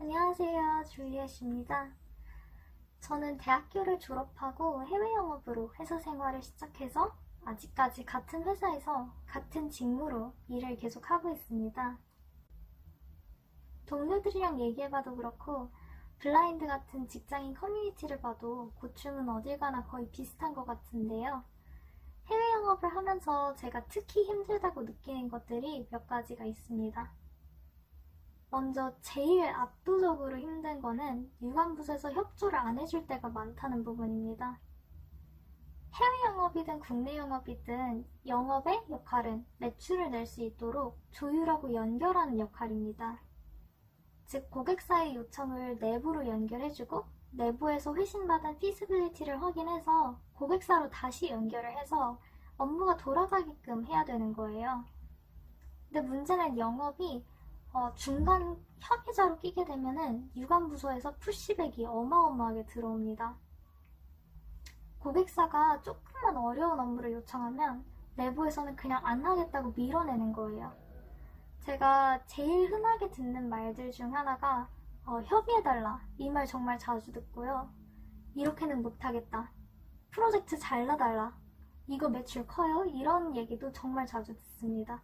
안녕하세요, 줄리엣입니다. 저는 대학교를 졸업하고 해외 영업으로 회사 생활을 시작해서 아직까지 같은 회사에서 같은 직무로 일을 계속하고 있습니다. 동료들이랑 얘기해봐도 그렇고 블라인드 같은 직장인 커뮤니티를 봐도 고충은 어딜 가나 거의 비슷한 것 같은데요. 해외 영업을 하면서 제가 특히 힘들다고 느끼는 것들이 몇 가지가 있습니다. 먼저 제일 압도적으로 힘든 거는 유관부서에서 협조를 안 해줄 때가 많다는 부분입니다. 해외 영업이든 국내 영업이든 영업의 역할은 매출을 낼 수 있도록 조율하고 연결하는 역할입니다. 즉 고객사의 요청을 내부로 연결해주고 내부에서 회신받은 피지빌리티를 확인해서 고객사로 다시 연결을 해서 업무가 돌아가게끔 해야 되는 거예요. 근데 문제는 영업이 중간 협의자로 끼게 되면은 유관부서에서 푸시백이 어마어마하게 들어옵니다. 고객사가 조금만 어려운 업무를 요청하면 내부에서는 그냥 안 하겠다고 밀어내는 거예요. 제가 제일 흔하게 듣는 말들 중 하나가 협의해달라. 이 말 정말 자주 듣고요. 이렇게는 못하겠다. 프로젝트 잘라달라. 이거 매출 커요? 이런 얘기도 정말 자주 듣습니다.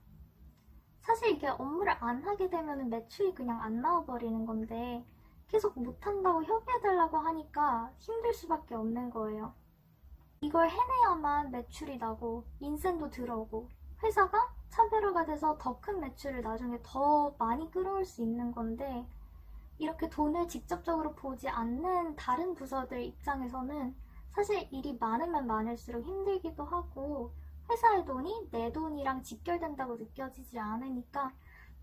사실 이게 업무를 안 하게 되면 매출이 그냥 안 나와버리는 건데 계속 못한다고 협의해달라고 하니까 힘들 수밖에 없는 거예요. 이걸 해내야만 매출이 나고 인센도 들어오고 회사가 차별화가 돼서 더 큰 매출을 나중에 더 많이 끌어올 수 있는 건데 이렇게 돈을 직접적으로 보지 않는 다른 부서들 입장에서는 사실 일이 많으면 많을수록 힘들기도 하고 회사의 돈이 내 돈이랑 직결된다고 느껴지지 않으니까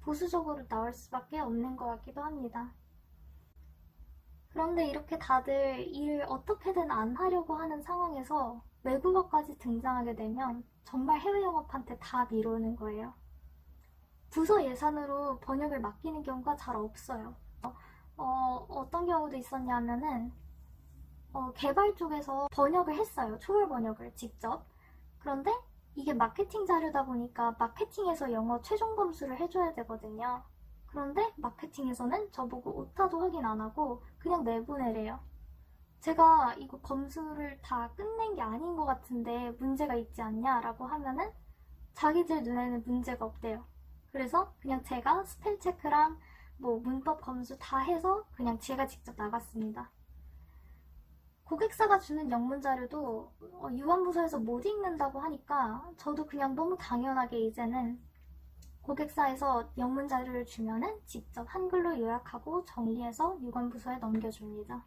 보수적으로 나올 수밖에 없는 것 같기도 합니다. 그런데 이렇게 다들 일을 어떻게든 안 하려고 하는 상황에서 외국어까지 등장하게 되면 정말 해외 영업한테 다 미루는 거예요. 부서 예산으로 번역을 맡기는 경우가 잘 없어요. 어떤 경우도 있었냐면은 개발 쪽에서 번역을 했어요. 초월 번역을 직접. 그런데 이게 마케팅 자료다 보니까 마케팅에서 영어 최종 검수를 해줘야 되거든요. 그런데 마케팅에서는 저보고 오타도 확인 안 하고 그냥 내보내래요. 제가 이거 검수를 다 끝낸 게 아닌 것 같은데 문제가 있지 않냐라고 하면은 자기들 눈에는 문제가 없대요. 그래서 그냥 제가 스펠 체크랑 문법 검수 다 해서 그냥 제가 직접 나갔습니다. 고객사가 주는 영문 자료도 유관부서에서 못 읽는다고 하니까 저도 그냥 너무 당연하게 이제는 고객사에서 영문 자료를 주면은 직접 한글로 요약하고 정리해서 유관부서에 넘겨줍니다.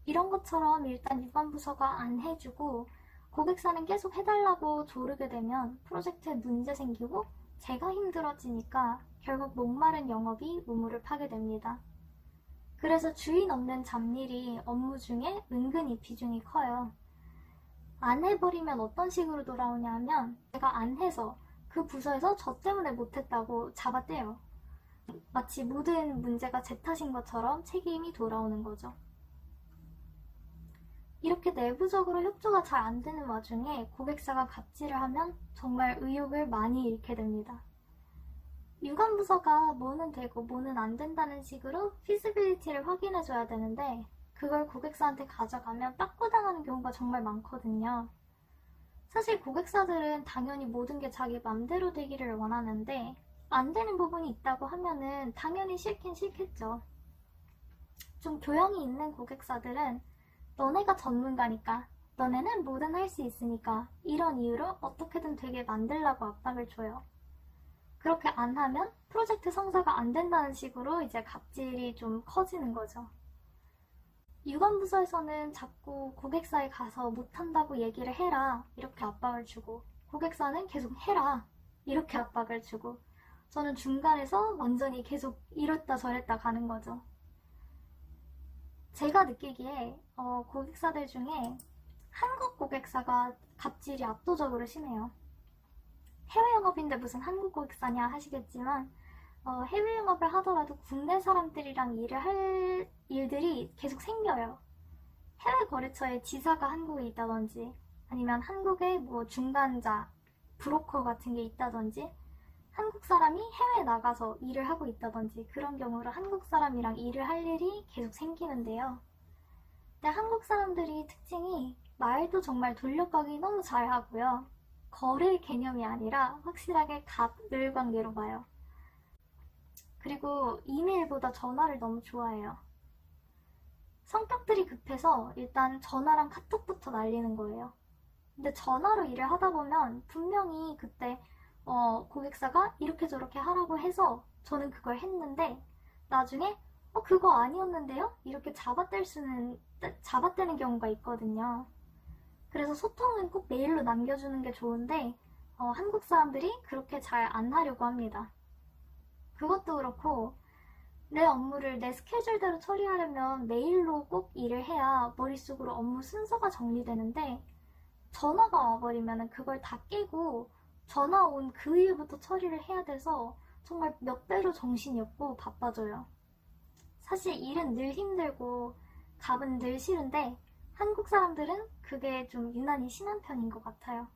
이런 것처럼 일단 유관부서가 안 해주고 고객사는 계속 해달라고 조르게 되면 프로젝트에 문제 생기고 제가 힘들어지니까 결국 목마른 영업이 우물을 파게 됩니다. 그래서 주인 없는 잡일이 업무 중에 은근히 비중이 커요. 안 해버리면 어떤 식으로 돌아오냐 하면 제가 안 해서 그 부서에서 저 때문에 못했다고 잡아떼요. 마치 모든 문제가 제 탓인 것처럼 책임이 돌아오는 거죠. 이렇게 내부적으로 협조가 잘 안 되는 와중에 고객사가 갑질을 하면 정말 의욕을 많이 잃게 됩니다. 유관부서가 뭐는 되고 뭐는 안 된다는 식으로 피지빌리티를 확인해줘야 되는데 그걸 고객사한테 가져가면 빠꾸당하는 경우가 정말 많거든요. 사실 고객사들은 당연히 모든 게 자기 맘대로 되기를 원하는데 안 되는 부분이 있다고 하면은 당연히 싫긴 싫겠죠. 좀 교양이 있는 고객사들은 너네가 전문가니까 너네는 뭐든 할 수 있으니까 이런 이유로 어떻게든 되게 만들라고 압박을 줘요. 그렇게 안 하면 프로젝트 성사가 안 된다는 식으로 이제 갑질이 좀 커지는 거죠. 유관부서에서는 자꾸 고객사에 가서 못한다고 얘기를 해라 이렇게 압박을 주고 고객사는 계속 해라 이렇게 압박을 주고 저는 중간에서 완전히 계속 이랬다 저랬다 가는 거죠. 제가 느끼기에 고객사들 중에 한국 고객사가 갑질이 압도적으로 심해요. 해외 영업인데 무슨 한국 고객사냐 하시겠지만 해외 영업을 하더라도 국내 사람들이랑 일을 할 일들이 계속 생겨요. 해외 거래처에 지사가 한국에 있다든지 아니면 한국에 중간자, 브로커 같은 게 있다든지 한국 사람이 해외에 나가서 일을 하고 있다든지 그런 경우로 한국 사람이랑 일을 할 일이 계속 생기는데요. 근데 한국 사람들이 특징이 말도 정말 돌려가기 너무 잘하고요. 거래 개념이 아니라 확실하게 갑을 관계로 봐요. 그리고 이메일보다 전화를 너무 좋아해요. 성격들이 급해서 일단 전화랑 카톡부터 날리는 거예요. 근데 전화로 일을 하다 보면 분명히 그때 고객사가 이렇게 저렇게 하라고 해서 저는 그걸 했는데 나중에 그거 아니었는데요? 이렇게 잡아떼는 경우가 있거든요. 그래서 소통은 꼭 메일로 남겨주는 게 좋은데 한국 사람들이 그렇게 잘 안 하려고 합니다. 그것도 그렇고 내 업무를 내 스케줄대로 처리하려면 메일로 꼭 일을 해야 머릿속으로 업무 순서가 정리되는데 전화가 와버리면 그걸 다 깨고 전화 온 그 일부터 처리를 해야 돼서 정말 몇 배로 정신이 없고 바빠져요. 사실 일은 늘 힘들고 갑은 늘 싫은데 한국 사람들은 그게 좀 유난히 심한 편인 것 같아요.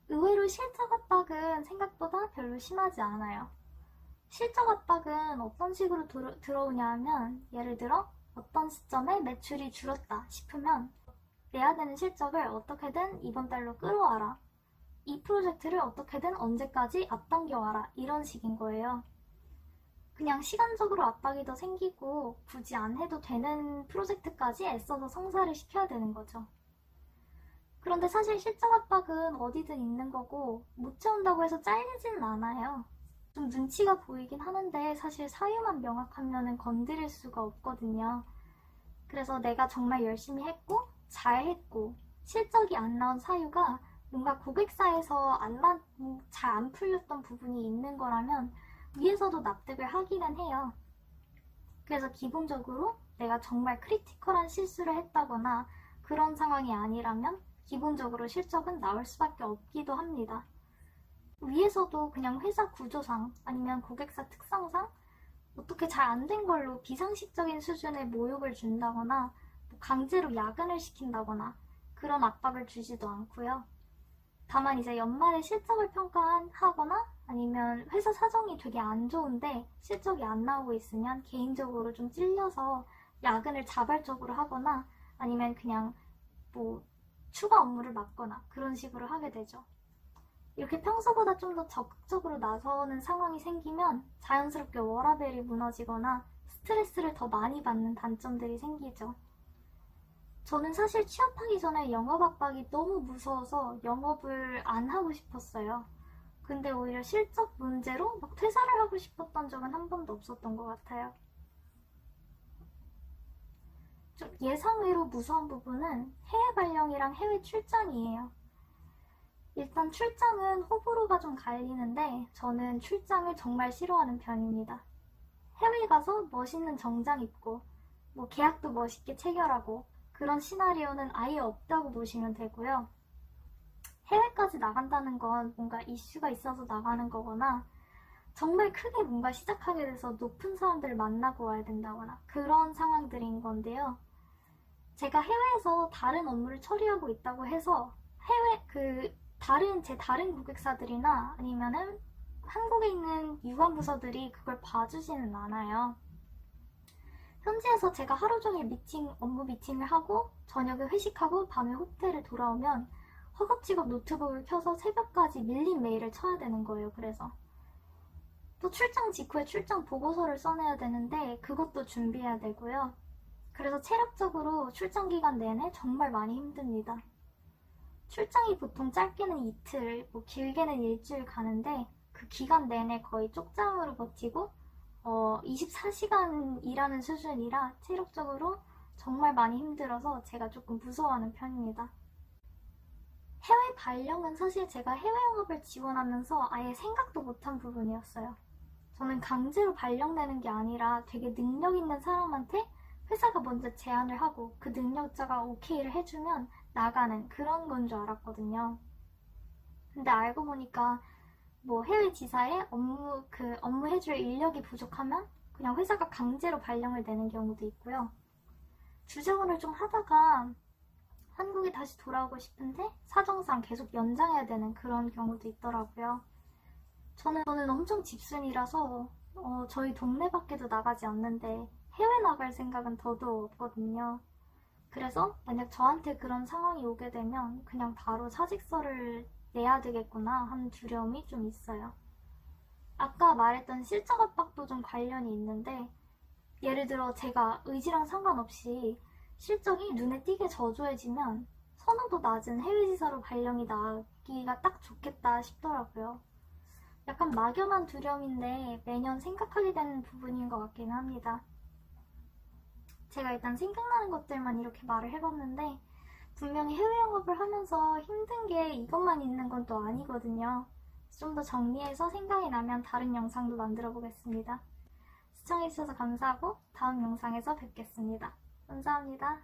의외로 실적 압박은 생각보다 별로 심하지 않아요. 실적 압박은 어떤 식으로 들어오냐 하면 예를 들어 어떤 시점에 매출이 줄었다 싶으면 내야 되는 실적을 어떻게든 이번 달로 끌어와라. 이 프로젝트를 어떻게든 언제까지 앞당겨와라. 이런 식인 거예요. 그냥 시간적으로 압박이 더 생기고 굳이 안 해도 되는 프로젝트까지 애써서 성사를 시켜야 되는 거죠. 그런데 사실 실적 압박은 어디든 있는 거고 못 채운다고 해서 잘리지는 않아요. 좀 눈치가 보이긴 하는데 사실 사유만 명확하면 건드릴 수가 없거든요. 그래서 내가 정말 열심히 했고 잘했고 실적이 안 나온 사유가 뭔가 고객사에서 잘 안 풀렸던 부분이 있는 거라면 위에서도 납득을 하기는 해요. 그래서 기본적으로 내가 정말 크리티컬한 실수를 했다거나 그런 상황이 아니라면 기본적으로 실적은 나올 수밖에 없기도 합니다. 위에서도 그냥 회사 구조상 아니면 고객사 특성상 어떻게 잘 안 된 걸로 비상식적인 수준의 모욕을 준다거나 강제로 야근을 시킨다거나 그런 압박을 주지도 않고요. 다만 이제 연말에 실적을 평가하거나 아니면 회사 사정이 되게 안 좋은데 실적이 안 나오고 있으면 개인적으로 좀 찔려서 야근을 자발적으로 하거나 아니면 그냥 추가 업무를 맡거나 그런 식으로 하게 되죠. 이렇게 평소보다 좀 더 적극적으로 나서는 상황이 생기면 자연스럽게 워라밸이 무너지거나 스트레스를 더 많이 받는 단점들이 생기죠. 저는 사실 취업하기 전에 영업 압박이 너무 무서워서 영업을 안 하고 싶었어요. 근데 오히려 실적 문제로 퇴사를 하고 싶었던 적은 한 번도 없었던 것 같아요. 좀 예상외로 무서운 부분은 해외 발령이랑 해외 출장이에요. 일단 출장은 호불호가 좀 갈리는데 저는 출장을 정말 싫어하는 편입니다. 해외 가서 멋있는 정장 입고 계약도 멋있게 체결하고 그런 시나리오는 아예 없다고 보시면 되고요. 해외까지 나간다는 건 뭔가 이슈가 있어서 나가는 거거나 정말 크게 뭔가 시작하게 돼서 높은 사람들을 만나고 와야 된다거나 그런 상황들인 건데요. 제가 해외에서 다른 업무를 처리하고 있다고 해서 제 다른 고객사들이나 아니면은 한국에 있는 유관부서들이 그걸 봐주지는 않아요. 현지에서 제가 하루 종일 업무 미팅을 하고 저녁에 회식하고 밤에 호텔에 돌아오면 허겁지겁 노트북을 켜서 새벽까지 밀린 메일을 쳐야 되는 거예요. 그래서 또 출장 직후에 출장 보고서를 써내야 되는데 그것도 준비해야 되고요. 그래서 체력적으로 출장 기간 내내 정말 많이 힘듭니다. 출장이 보통 짧게는 이틀, 길게는 일주일 가는데 그 기간 내내 거의 쪽잠으로 버티고 24시간 일하는 수준이라 체력적으로 정말 많이 힘들어서 제가 조금 무서워하는 편입니다. 해외 발령은 사실 제가 해외 영업을 지원하면서 아예 생각도 못한 부분이었어요. 저는 강제로 발령내는 게 아니라 되게 능력 있는 사람한테 회사가 먼저 제안을 하고 그 능력자가 오케이를 해주면 나가는 그런 건 줄 알았거든요. 근데 알고 보니까 해외 지사에 업무 해줄 인력이 부족하면 그냥 회사가 강제로 발령을 내는 경우도 있고요. 주재원을 좀 하다가 한국에 다시 돌아오고 싶은데 사정상 계속 연장해야 되는 그런 경우도 있더라고요. 저는 엄청 집순이라서 저희 동네 밖에도 나가지 않는데 해외 나갈 생각은 더더욱 없거든요. 그래서 만약 저한테 그런 상황이 오게 되면 그냥 바로 사직서를 내야 되겠구나 하는 두려움이 좀 있어요. 아까 말했던 실적 압박도 좀 관련이 있는데, 예를 들어 제가 의지랑 상관없이 실적이 눈에 띄게 저조해지면 선호도 낮은 해외지사로 발령이 나기가 딱 좋겠다 싶더라고요. 약간 막연한 두려움인데 매년 생각하게 되는 부분인 것 같긴 합니다. 제가 일단 생각나는 것들만 이렇게 말을 해봤는데, 분명히 해외 영업을 하면서 힘든 게 이것만 있는 건 또 아니거든요. 좀 더 정리해서 생각이 나면 다른 영상도 만들어 보겠습니다. 시청해주셔서 감사하고 다음 영상에서 뵙겠습니다. 감사합니다.